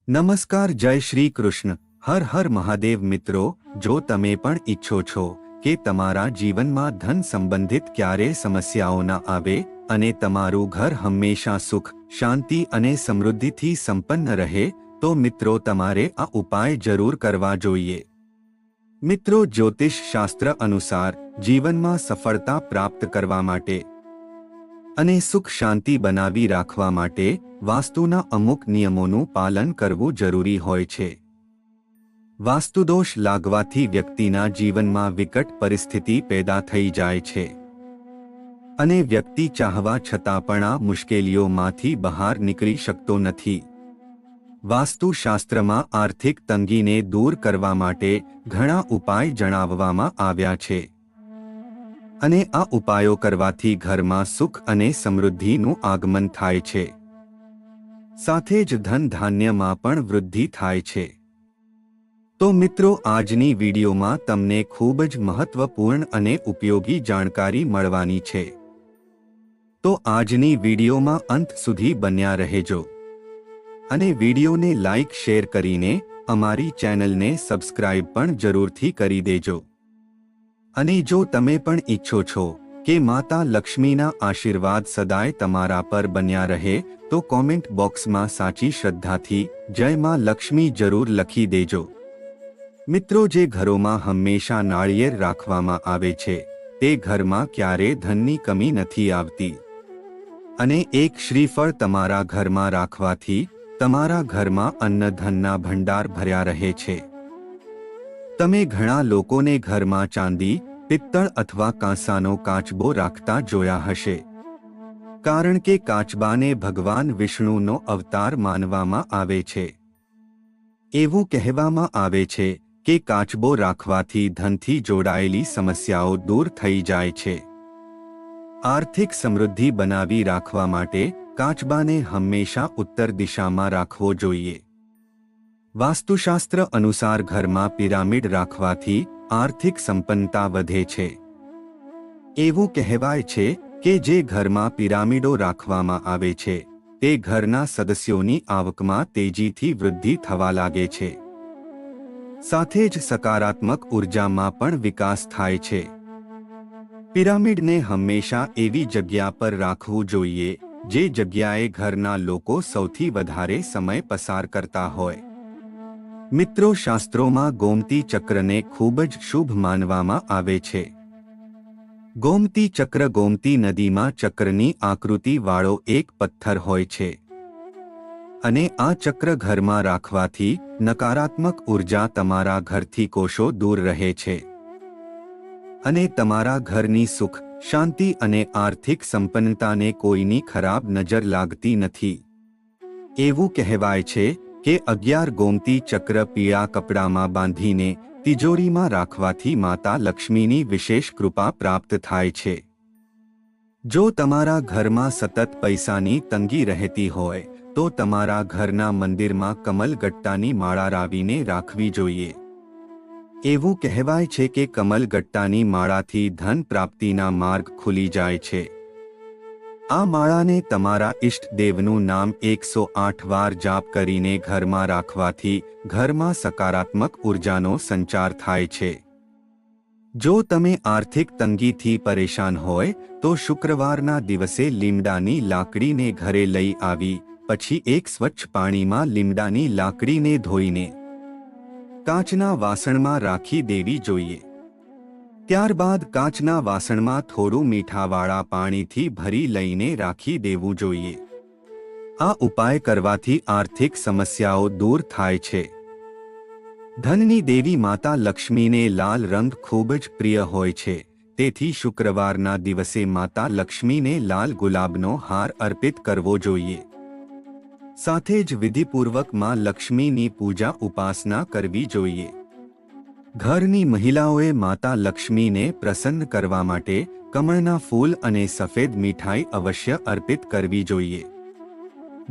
નમસ્કાર, જય શ્રી કૃષ્ણ, હર હર મહાદેવ. મિત્રો, જો તમે પણ ઈચ્છો છો કે તમારા જીવનમાં ધન સંબંધિત ક્યારેય સમસ્યાઓ ન આવે અને તમારું ઘર હંમેશા સુખ, શાંતિ અને સમૃદ્ધિથી સંપન્ન રહે, તો મિત્રો તમારે આ ઉપાય જરૂર કરવા જોઈએ. મિત્રો, જ્યોતિષ શાસ્ત્ર અનુસાર જીવનમાં સફળતા પ્રાપ્ત કરવા માટે અને સુખ શાંતિ બનાવી રાખવા માટે વાસ્તુના અમુક નિયમોનું પાલન કરવું જરૂરી હોય છે. વાસ્તુદોષ લાગવાથી વ્યક્તિના જીવનમાં વિકટ પરિસ્થિતિ પેદા થઈ જાય છે અને વ્યક્તિ ચાહવા છતાં પણ આ મુશ્કેલીઓમાંથી બહાર નીકળી શકતો નથી. વાસ્તુશાસ્ત્રમાં આર્થિક તંગીને દૂર કરવા માટે ઘણા ઉપાય જણાવવામાં આવ્યા છે અને આ ઉપાયો કરવાથી ઘરમાં સુખ અને સમૃદ્ધિનું આગમન થાય છે. સાથે જ ધન ધાન્યમાં પણ વૃદ્ધિ થાય છે. તો મિત્રો, આજની વિડીયોમાં તમને ખૂબ જ મહત્વપૂર્ણ અને ઉપયોગી જાણકારી મળવાની છે. તો આજની વિડીયોમાં અંત સુધી બન્યા રહેજો અને વિડીયોને લાઈક શેર કરીને અમારી ચેનલને સબસ્ક્રાઇબ પણ જરૂરથી કરી દેજો. અને જો તમે પણ ઈચ્છો છો કે માતા લક્ષ્મીના આશીર્વાદ સદાય તમારા પર બન્યા રહે, તો કોમેન્ટ બોક્સમાં સાચી શ્રદ્ધાથી જય માં લક્ષ્મી જરૂર લખી દેજો. મિત્રો, જે ઘરોમાં હંમેશા નાળિયેર રાખવામાં આવે છે તે ઘરમાં ક્યારેય ધનની કમી નથી આવતી. અને એક શ્રીફળ તમારા ઘરમાં રાખવાથી તમારા ઘરમાં અન્ન ધનના ભંડાર ભર્યા રહે છે. તમે ઘણા લોકોને ઘરમાં ચાંદી, પિત્તળ અથવા કાંસાનો કાચબો રાખતા જોયા હશે, કારણ કે કાચબાને ભગવાન વિષ્ણુનો અવતાર માનવામાં આવે છે. એવું કહેવામાં આવે છે કે કાચબો રાખવાથી ધનથી જોડાયેલી સમસ્યાઓ દૂર થઈ જાય છે. આર્થિક સમૃદ્ધિ બનાવી રાખવા માટે કાચબાને હંમેશા ઉત્તર દિશામાં રાખવો જોઈએ. વાસ્તુશાસ્ત્ર અનુસાર ઘરમાં પિરામિડ રાખવાથી આર્થિક સંપન્નતા વધે છે. એવું કહેવાય છે કે જે ઘરમાં પિરામિડો રાખવામાં આવે છે તે ઘરના સદસ્યોની આવકમાં તેજીથી વૃદ્ધિ થવા લાગે છે. સાથે જ સકારાત્મક ઉર્જામાં પણ વિકાસ થાય છે. પિરામિડને હંમેશા એવી જગ્યા પર રાખવું જોઈએ જે જગ્યાએ ઘરના લોકો સૌથી વધારે સમય પસાર કરતા હોય. મિત્રો, શાસ્ત્રોમાં ગોમતી ચક્રને ખૂબ જ શુભ માનવામાં આવે છે. ગોમતી ચક્ર ગોમતી નદીમાં ચક્રની આકૃતિવાળો એક પથ્થર હોય છે અને આ ચક્ર ઘરમાં રાખવાથી નકારાત્મક ઉર્જા તમારા ઘરથી કોશો દૂર રહે છે અને તમારા ઘરની સુખ, શાંતિ અને આર્થિક સંપન્નતાને કોઈની ખરાબ નજર લાગતી નથી. એવું કહેવાય છે કે 11 ગોમતી ચક્ર પીળા કપડામાં બાંધીને તિજોરીમાં રાખવાથી માતા લક્ષ્મીની વિશેષ કૃપા પ્રાપ્ત થાય છે. જો તમારા ઘરમાં સતત પૈસાની તંગી રહેતી હોય તો તમારા ઘરના મંદિરમાં કમલગટ્ટાની માળા લાવીને રાખવી જોઈએ. એવું કહેવાય છે કે કમલગટ્ટાની માળાથી ધન પ્રાપ્તિના માર્ગ ખુલી જાય છે. આ માળાને તમારા ઇષ્ટદેવનું નામ 108 વાર જાપ કરીને ઘરમાં રાખવાથી ઘરમાં સકારાત્મક ઉર્જાનો સંચાર થાય છે. જો તમે આર્થિક તંગીથી પરેશાન હોય તો શુક્રવારના દિવસે લીમડાની લાકડીને ઘરે લઈ આવી પછી એક સ્વચ્છ પાણીમાં લીમડાની લાકડીને ધોઈને કાચના વાસણમાં રાખી દેવી જોઈએ. ત્યારબાદ કાચના વાસણમાં થોડું મીઠાવાળા પાણીથી ભરી લઈને રાખી દેવું જોઈએ. આ ઉપાય કરવાથી આર્થિક સમસ્યાઓ દૂર થાય છે. ધનની દેવી માતા લક્ષ્મીને લાલ રંગ ખૂબ જ પ્રિય હોય છે, તેથી શુક્રવારના દિવસે માતા લક્ષ્મીને લાલ ગુલાબનો હાર અર્પિત કરવો જોઈએ. સાથે જ વિધિપૂર્વક માં લક્ષ્મીની પૂજા ઉપાસના કરવી જોઈએ. ઘરની મહિલાઓએ માતા લક્ષ્મીને પ્રસન્ન કરવા માટે કમળના ફૂલ અને સફેદ મીઠાઈ અવશ્ય અર્પિત કરવી જોઈએ.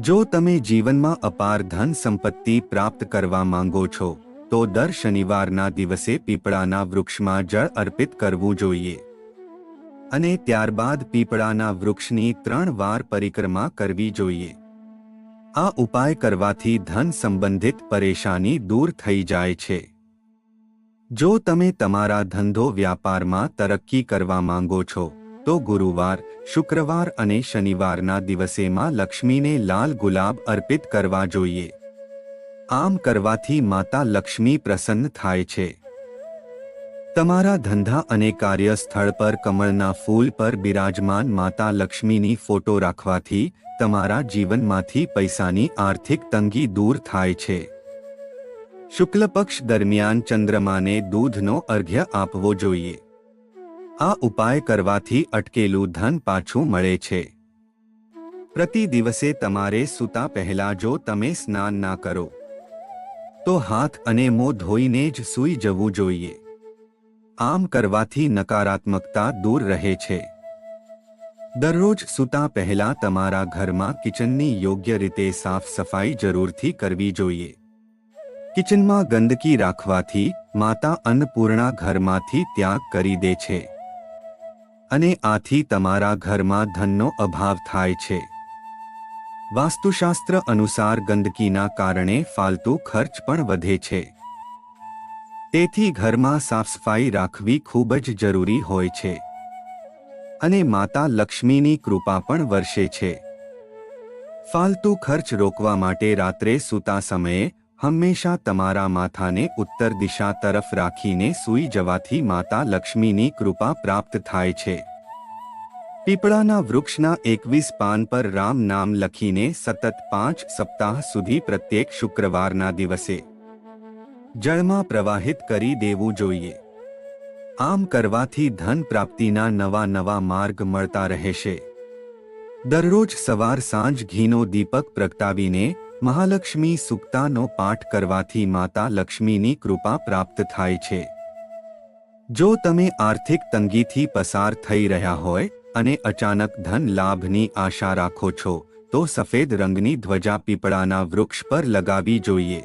જો તમે જીવનમાં અપાર ધન સંપત્તિ પ્રાપ્ત કરવા માંગો છો તો દર શનિવારના દિવસે પીપળાના વૃક્ષમાં જળ અર્પિત કરવું જોઈએ અને ત્યારબાદ પીપળાના વૃક્ષની 3 વાર પરિક્રમા કરવી જોઈએ. આ ઉપાય કરવાથી ધન સંબંધિત પરેશાની દૂર થઈ જાય છે. જો તમે તમારા ધંધો વ્યાપારમાં તરક્કી કરવા માંગો છો તો ગુરુવાર, શુક્રવાર અને શનિવારના દિવસેમાં લક્ષ્મીને લાલ ગુલાબ અર્પિત કરવા જોઈએ. આમ કરવાથી માતા લક્ષ્મી પ્રસન્ન થાય છે. તમારા ધંધા અને કાર્યસ્થળ પર કમળના ફૂલ પર બિરાજમાન માતા લક્ષ્મીની ફોટો રાખવાથી તમારા જીવનમાંથી પૈસાની આર્થિક તંગી દૂર થાય છે. શુક્લ પક્ષ દરમિયાન ચંદ્રમાને દૂધનો અર્ઘ્ય આપવો જોઈએ. આ ઉપાય કરવાથી અટકેલું ધન પાછું મળે છે. પ્રતિ દિવસે તમારે સૂતા પહેલા જો તમે સ્નાન ના કરો તો હાથ અને મોં ધોઈને જ સૂઈ જવું જોઈએ. આમ કરવાથી નકારાત્મકતા દૂર રહે છે. દરરોજ સૂતા પહેલા તમારા ઘરમાં કિચનની યોગ્ય રીતે સાફ સફાઈ જરૂરથી કરવી જોઈએ. કિચનમાં ગંદકી રાખવાથી માતા અન્નપૂર્ણા ઘરમાંથી ત્યાગ કરી દે છે અને આથી તમારા ઘરમાં ધનનો અભાવ થાય છે. વાસ્તુશાસ્ત્ર અનુસાર ગંદકીના કારણે ફાલતુ ખર્ચ પણ વધે છે. તેથી ઘરમાં સાફસફાઈ રાખવી ખૂબ જ જરૂરી હોય છે અને માતા લક્ષ્મીની કૃપા પણ વરસે છે. ફાલતુ ખર્ચ રોકવા માટે રાત્રે સૂતા સમયે હંમેશા તમારા માથાને ઉત્તર દિશા તરફ રાખીને સૂઈ જવાથી માતા લક્ષ્મીની કૃપા પ્રાપ્ત થાય છે. પીપળાના વૃક્ષના 21 પાન પર રામ નામ લખીને સતત 5 સપ્તાહ સુધી પ્રત્યેક શુક્રવારના દિવસે જળમાં પ્રવાહિત કરી દેવું જોઈએ. આમ કરવાથી ધન પ્રાપ્તિના નવા નવા માર્ગ મળતા રહેશે. દરરોજ સવાર સાંજ ઘીનો દીપક પ્રગટાવીને મહાલક્ષ્મી સૂક્તનો પાઠ કરવાથી માતા લક્ષ્મીની કૃપા પ્રાપ્ત થાય છે. જો તમે આર્થિક તંગીથી પસાર થઈ રહ્યા હોય અને અચાનક ધન લાભની આશા રાખો છો તો સફેદ રંગની ધ્વજા પીપળાના વૃક્ષ પર લગાવવી જોઈએ.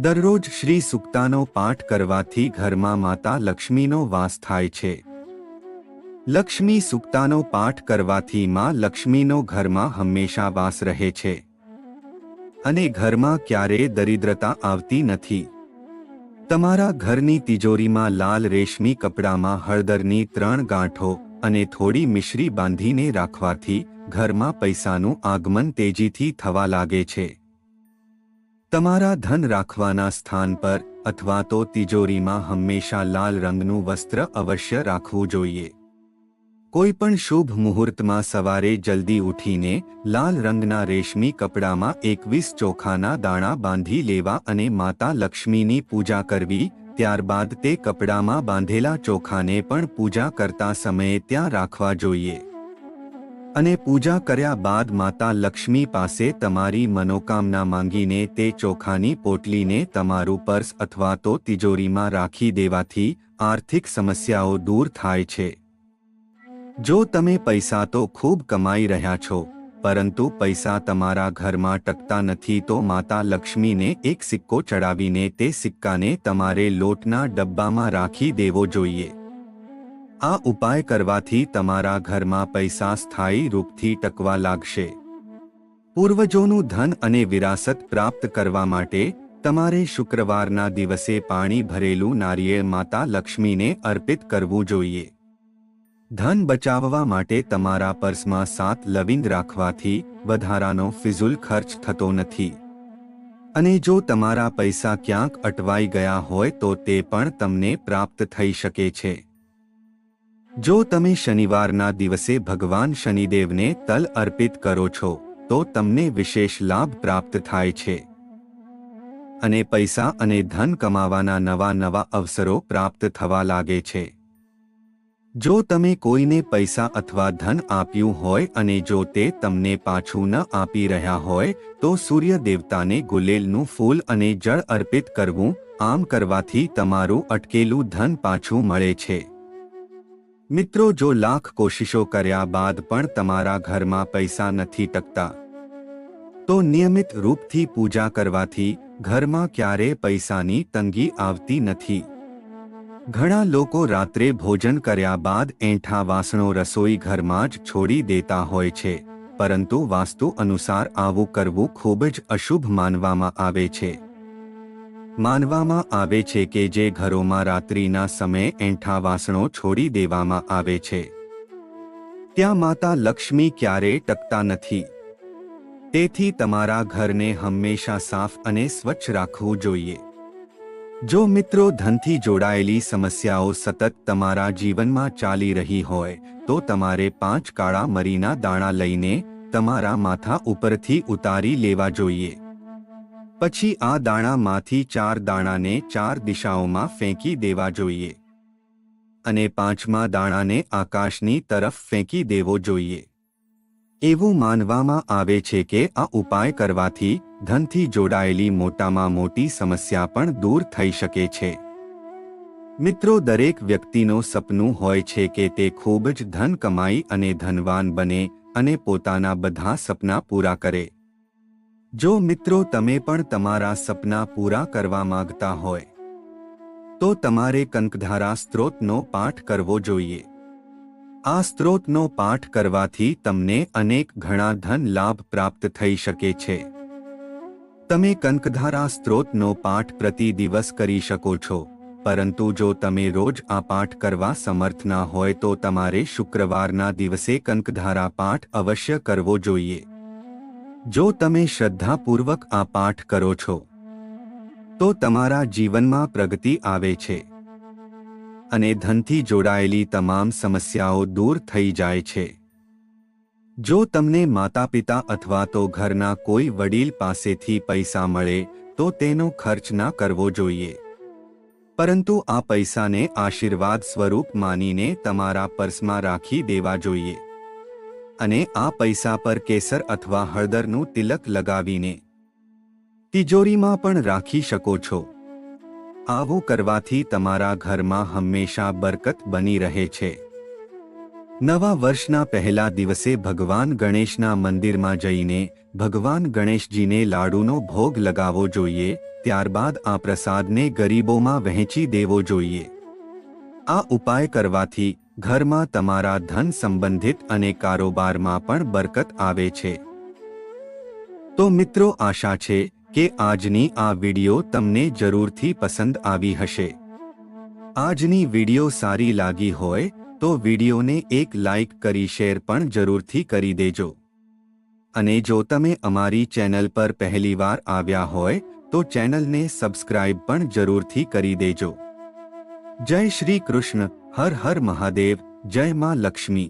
દરરોજ શ્રી સૂક્તનો પાઠ કરવાથી ઘરમાં માતા લક્ષ્મીનો વાસ થાય છે. લક્ષ્મી સૂક્તનો પાઠ કરવાથી માં લક્ષ્મીનો ઘરમાં હંમેશા વાસ રહે છે અને ઘરમાં ક્યારેય દરિદ્રતા આવતી નથી. તમારા ઘરની તિજોરીમાં લાલ રેશમી કપડામાં હળદરની 3 ગાંઠો અને થોડી મિશ્રી બાંધીને રાખવાથી ઘરમાં પૈસાનું આગમન તેજીથી થવા લાગે છે. તમારા ધન રાખવાના સ્થાન પર અથવા તો તિજોરીમાં હંમેશા લાલ રંગનું વસ્ત્ર અવશ્ય રાખવું જોઈએ. કોઈ પણ શુભ મુહૂર્તમાં સવારે જલ્દી ઉઠીને લાલ રંગના રેશમી કપડામાં 21 ચોખાના દાણા બાંધી લેવા અને માતા લક્ષ્મીની પૂજા કરવી. ત્યારબાદ તે કપડામાં બાંધેલા ચોખાને પણ પૂજા કરતા સમયે ત્યાં રાખવા જોઈએ અને પૂજા કર્યા બાદ માતા લક્ષ્મી પાસે તમારી મનોકામના માંગીને તે ચોખાની પોટલીને તમારું પર્સ અથવા તો તિજોરીમાં રાખી દેવાથી આર્થિક સમસ્યાઓ દૂર થાય છે. જો તમે પૈસા તો ખૂબ કમાઈ રહ્યા છો પરંતુ પૈસા તમારા ઘરમાં ટકતા નથી તો માતા લક્ષ્મીને એક સિક્કો ચડાવીને તે સિક્કાને તમારે લોટના ડબ્બામાં રાખી દેવો જોઈએ. આ ઉપાય કરવાથી તમારા ઘરમાં પૈસા સ્થાયી રૂપથી ટકવા લાગશે. પૂર્વજોનું ધન અને વિરાસત પ્રાપ્ત કરવા માટે તમારે શુક્રવારના દિવસે પાણી ભરેલું નારિયેળ માતા લક્ષ્મીને અર્પિત કરવું જોઈએ. ધન બચાવવા માટે તમારા પર્સમાં 7 લવિંગ રાખવાથી વધારાનો ફિઝૂલ ખર્ચ થતો નથી અને જો તમારા પૈસા ક્યાંક અટવાઈ ગયા હોય તો તે પણ તમને પ્રાપ્ત થઈ શકે છે. જો તમે શનિવારના દિવસે ભગવાન શનિદેવને તલ અર્પિત કરો છો તો તમને વિશેષ લાભ પ્રાપ્ત થાય છે અને પૈસા અને ધન કમાવાના નવા નવા અવસરો પ્રાપ્ત થવા લાગે છે. જો તમે કોઈને પૈસા અથવા ધન આપ્યું હોય અને જો તે તમને પાછું ન આપી રહ્યા હોય તો સૂર્ય દેવતાને ગુલેલનું ફૂલ અને જળ અર્પિત કરવું. આમ કરવાથી તમારું અટકેલું ધન પાછું મળે છે. મિત્રો, જો લાખ કોશિશો કર્યા બાદ પણ તમારા ઘરમાં પૈસા નથી ટકતા તો નિયમિત રૂપથી પૂજા કરવાથી ઘરમાં ક્યારેય પૈસાની તંગી આવતી નથી. ઘણા લોકો રાત્રે ભોજન કર્યા બાદ એંઠા વાસણો રસોઈ ઘરમાં જ છોડી દેતા હોય છે પરંતુ વાસ્તુ અનુસાર આવું કરવું ખૂબ જ અશુભ માનવામાં આવે છે. માનવામાં આવે છે કે જે ઘરોમાં રાત્રિના સમયે એંઠા વાસણો છોડી દેવામાં આવે છે ત્યાં માતા લક્ષ્મી ક્યારેય ટકતા નથી. તેથી તમારા ઘરને હંમેશા સાફ અને સ્વચ્છ રાખવું જોઈએ. જો મિત્રો ધનથી જોડાયેલી સમસ્યાઓ સતત તમારા જીવનમાં ચાલી રહી હોય તો તમારે 5 કાળા મરીના દાણા લઈને તમારા માથા ઉપરથી ઉતારી લેવા જોઈએ. પછી આ દાણામાંથી 4 દાણાને 4 દિશાઓમાં ફેંકી દેવા જોઈએ અને 5મા દાણાને આકાશની તરફ ફેંકી દેવો જોઈએ. એવું માનવામાં આવે છે કે આ ઉપાય કરવાથી ધનથી જોડાયેલી મોટામાં મોટી સમસ્યા પણ દૂર થઈ શકે છે. મિત્રો, દરેક વ્યક્તિનું સપનું હોય છે કે તે ખૂબ જ ધન કમાઈ અને ધનવાન બને અને પોતાના બધા સપના પૂરા કરે. જો મિત્રો તમે પણ તમારા સપના પૂરા કરવા માંગતા હોય તો તમારે કનકધારા સ્ત્રોતનો પાઠ કરવો જોઈએ. આ સ્ત્રોતનો પાઠ કરવાથી તમને અનેક ઘણા ધન લાભ પ્રાપ્ત થઈ શકે છે. તમે કનકધારા સ્ત્રોતનો પાઠ પ્રતિ દિવસ કરી શકો છો, પરંતુ જો તમે રોજ આ પાઠ કરવા સમર્થ ના હોય તો તમારે શુક્રવારના દિવસે કનકધારા પાઠ અવશ્ય કરવો જોઈએ. જો તમે શ્રદ્ધાપૂર્વક આ પાઠ કરો છો તો તમારા જીવનમાં પ્રગતિ આવે છે અને ધનથી જોડાયેલી તમામ સમસ્યાઓ દૂર થઈ જાય છે. જો તમને માતાપિતા અથવા તો ઘરના કોઈ વડીલ પાસેથી પૈસા મળે તો તેનો ખર્ચ ના કરવો જોઈએ, પરંતુ આ પૈસાને આશીર્વાદ સ્વરૂપ માનીને તમારા પર્સમાં રાખી દેવા જોઈએ અને આ પૈસા પર કેસર અથવા હળદરનું તિલક લગાવીને તિજોરીમાં પણ રાખી શકો છો. આવું કરવાથી તમારા ઘરમાં હંમેશા બરકત બની રહે છે. નવા વર્ષના પહેલા દિવસે ભગવાન ગણેશના મંદિરમાં જઈને ભગવાન ગણેશજીને લાડુનો ભોગ લગાવવો જોઈએ. ત્યારબાદ આ પ્રસાદને ગરીબોમાં વહેંચી દેવો જોઈએ. આ ઉપાય કરવાથી ઘરમાં તમારા ધન સંબંધિત અને કારોબારમાં પણ બરકત આવે છે. તો મિત્રો, આશા છે કે આજની આ વિડિયો તમને જરૂરથી પસંદ આવી હશે. આજની વિડિયો સારી લાગી હોય તો વિડિયોને એક લાઇક કરી શેર પણ જરૂરથી કરી દેજો. અને જો તમે અમારી ચેનલ પર પહેલીવાર આવ્યા હોય તો ચેનલને સબસ્ક્રાઇબ પણ જરૂરથી કરી દેજો. જય શ્રી કૃષ્ણ. હર હર મહાદેવ. જય માં લક્ષ્મી.